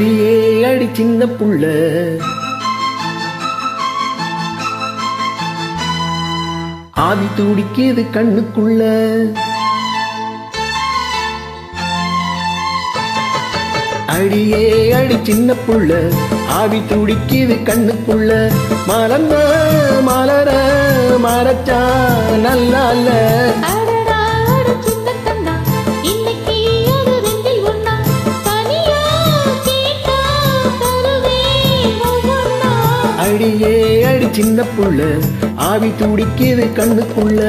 அடியே அடி சின்ன புள்ள, ஆவி துடிக்குது கண்ணுக்குள்ள. அடியே அடி சின்ன புள்ள, ஆவி துடிக்குது கண்ணுக்குள்ள. மலர்ந்த மலர மரச்சா நல்லா இல்ல. அடியே அடி சின்ன புள்ள, ஆவி துடிக்குது கண்ணுக்குள்ள.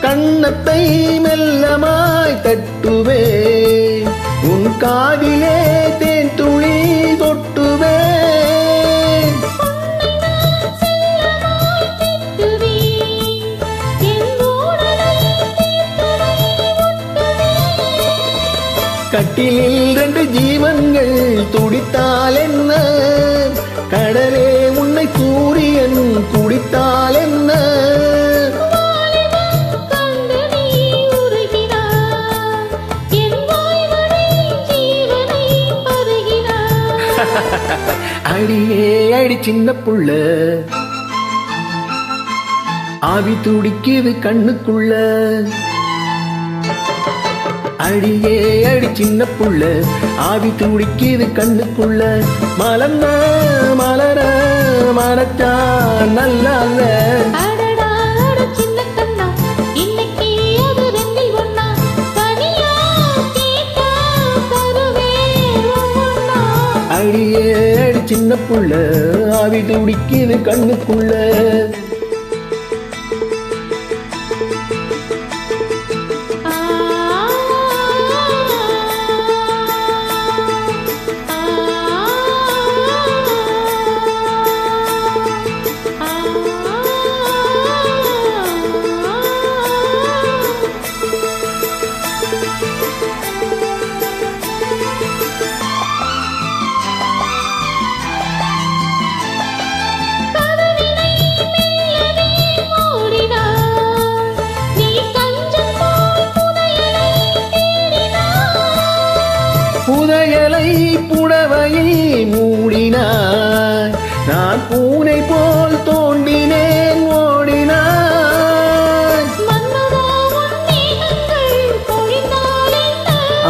கண்ணத்தை மெல்லமாய் தட்டுவே, உன் காதிலே தேன் துளி கொட்டுவே. கட்டிலில் 2 ஜீவன்கள் துடித்தால் என்ன, கடலே உன்னை சூரியன் குடித்தால் என்ன. அடியே அடி சின்ன புள்ள, ஆவி துடிக்குது கண்ணுக்குள்ள. அடியே அடி சின்ன புள்ள, ஆவி துடிக்குது கண்ணுக்குள்ள. மலர்ந்த மலர மரச்சா நல்லா இல்ல. அடியே அடி சின்ன புள்ள, ஆவி துடிக்குது கண்ணுக்குள்ள. புதையலை புடவையில் மூடினாய், நான் பூனை போல் தோண்டினேன் ஓடினாய்.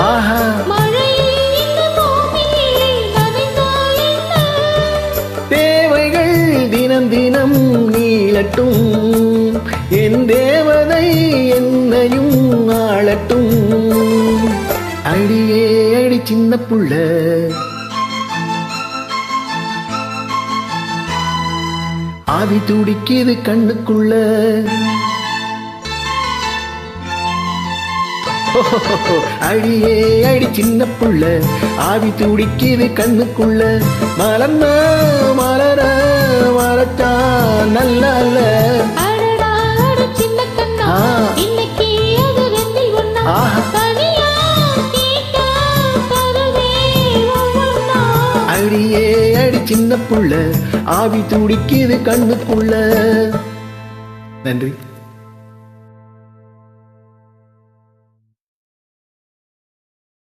ஆஹா தேவைகள் தினம் தினம் நீளட்டும், என் தேவதை என்னையும் ஆளட்டும். அடியே அடி சின்ன புள்ள, ஆவி துடிக்குது கண்ணுக்குள்ள. அடியே அடி சின்ன புள்ள, ஆவி துடிக்குது கண்ணுக்குள்ள. மலர்ந்த மலர மரச்சா நல்லா இல்ல. அடியே அடி சின்ன புள்ள, ஆவி துடிக்குது கண்ணுக்குள்ள. நன்றி.